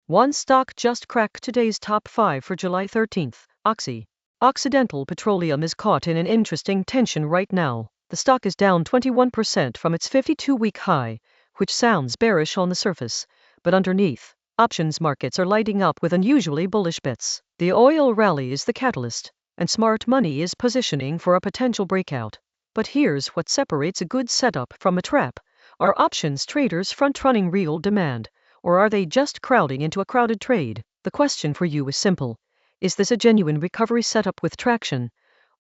One stock just cracked today's top 5 for July 13th, OXY. Occidental Petroleum is caught in an interesting tension right now. The stock is down 21% from its 52-week high, which sounds bearish on the surface, but underneath, options markets are lighting up with unusually bullish bets. The oil rally is the catalyst, and smart money is positioning for a potential breakout. But here's what separates a good setup from a trap. Are options traders front-running real demand, or are they just crowding into a crowded trade? The question for you is simple. Is this a genuine recovery setup with traction,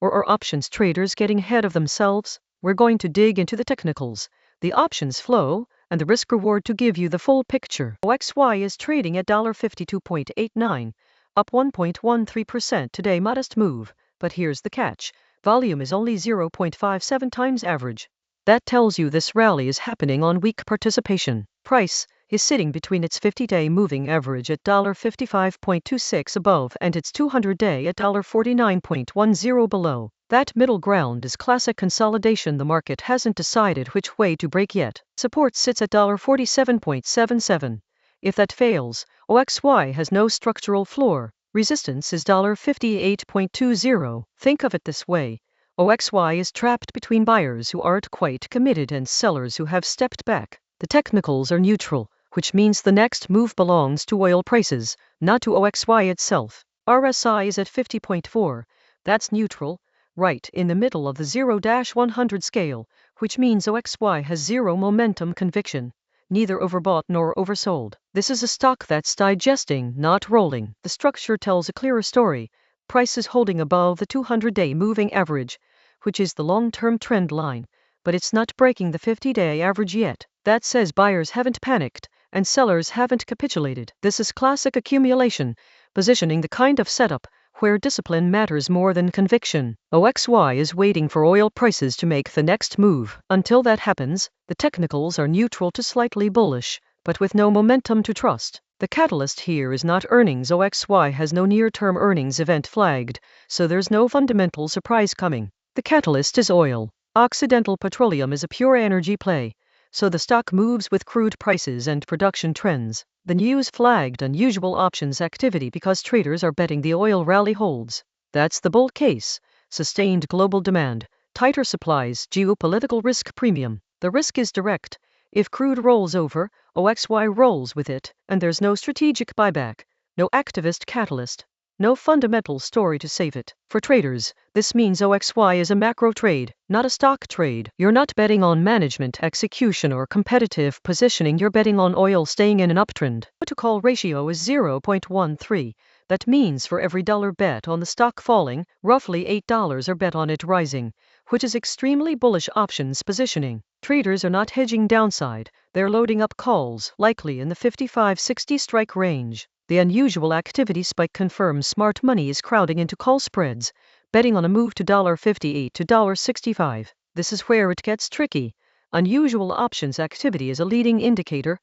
or are options traders getting ahead of themselves? We're going to dig into the technicals, the options flow, and the risk-reward to give you the full picture. OXY is trading at $52.89, up 1.13% today. Modest move, but here's the catch. Volume is only 0.57 times average. That tells you this rally is happening on weak participation. Price is sitting between its 50-day moving average at $55.26 above and its 200-day at $49.10 below. That middle ground is classic consolidation. The market hasn't decided which way to break yet. Support sits at $47.77. If that fails, OXY has no structural floor. Resistance is $58.20. Think of it this way. OXY is trapped between buyers who aren't quite committed and sellers who have stepped back. The technicals are neutral, which means the next move belongs to oil prices, not to OXY itself. RSI is at 50.4. That's neutral, right in the middle of the 0-100 scale, which means OXY has zero momentum conviction, neither overbought nor oversold. This is a stock that's digesting, not rolling. The structure tells a clearer story. Price is holding above the 200-day moving average, which is the long-term trend line, but it's not breaking the 50-day average yet. That says buyers haven't panicked, and sellers haven't capitulated. This is classic accumulation, positioning the kind of setup where discipline matters more than conviction. OXY is waiting for oil prices to make the next move. Until that happens, the technicals are neutral to slightly bullish, but with no momentum to trust. The catalyst here is not earnings. OXY has no near-term earnings event flagged, so there's no fundamental surprise coming. The catalyst is oil. Occidental Petroleum is a pure energy play, so the stock moves with crude prices and production trends. The news flagged unusual options activity because traders are betting the oil rally holds. That's the bull case. Sustained global demand, tighter supplies, geopolitical risk premium. The risk is direct. If crude rolls over, OXY rolls with it, and there's no strategic buyback, no activist catalyst, no fundamental story to save it. For traders, this means OXY is a macro trade, not a stock trade. You're not betting on management execution or competitive positioning. You're betting on oil staying in an uptrend. To-call ratio is 0.13. That means for every dollar bet on the stock falling, roughly $8 are bet on it rising, which is extremely bullish options positioning. Traders are not hedging downside, they're loading up calls, likely in the 55-60 strike range. The unusual activity spike confirms smart money is crowding into call spreads, betting on a move to $58 to $65. This is where it gets tricky. Unusual options activity is a leading indicator,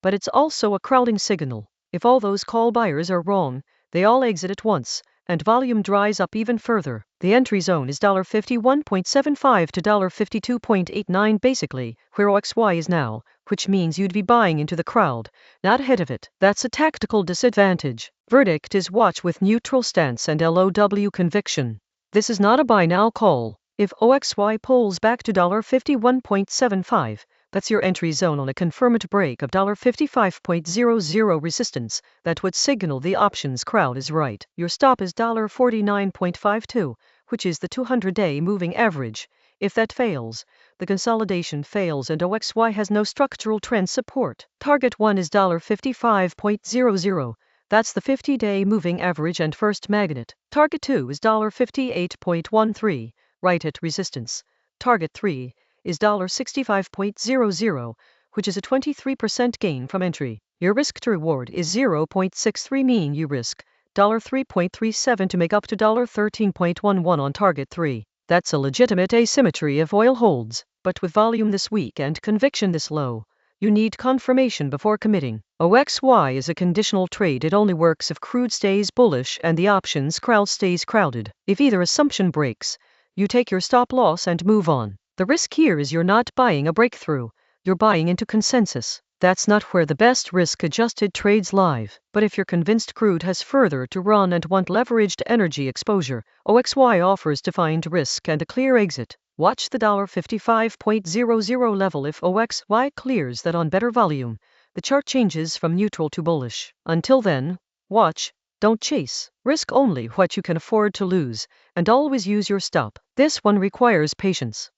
but it's also a crowding signal. If all those call buyers are wrong, they all exit at once, and volume dries up even further. The entry zone is $51.75 to $52.89, basically where OXY is now, which means you'd be buying into the crowd, not ahead of it. That's a tactical disadvantage. Verdict is watch with neutral stance and LOW conviction. This is not a buy now call. If OXY pulls back to $51.75, that's your entry zone on a confirmed break of $55.00 resistance. That would signal the options crowd is right. Your stop is $49.52, which is the 200-day moving average. If that fails, the consolidation fails and OXY has no structural trend support. Target 1 is $55.00. That's the 50-day moving average and first magnet. Target 2 is $58.13, right at resistance. Target 3 is $65.00, which is a 23% gain from entry. Your risk to reward is 0.63, mean you risk $3.37 to make up to $13.11 on target 3. That's a legitimate asymmetry if oil holds, but with volume this weak and conviction this low, you need confirmation before committing. OXY is a conditional trade. It only works if crude stays bullish and the options crowd stays crowded. If either assumption breaks, you take your stop loss and move on. The risk here is you're not buying a breakthrough, you're buying into consensus. That's not where the best risk-adjusted trades live. But if you're convinced crude has further to run and want leveraged energy exposure, OXY offers defined risk and a clear exit. Watch the $55.00 level. If OXY clears that on better volume, the chart changes from neutral to bullish. Until then, watch, don't chase. Risk only what you can afford to lose, and always use your stop. This one requires patience.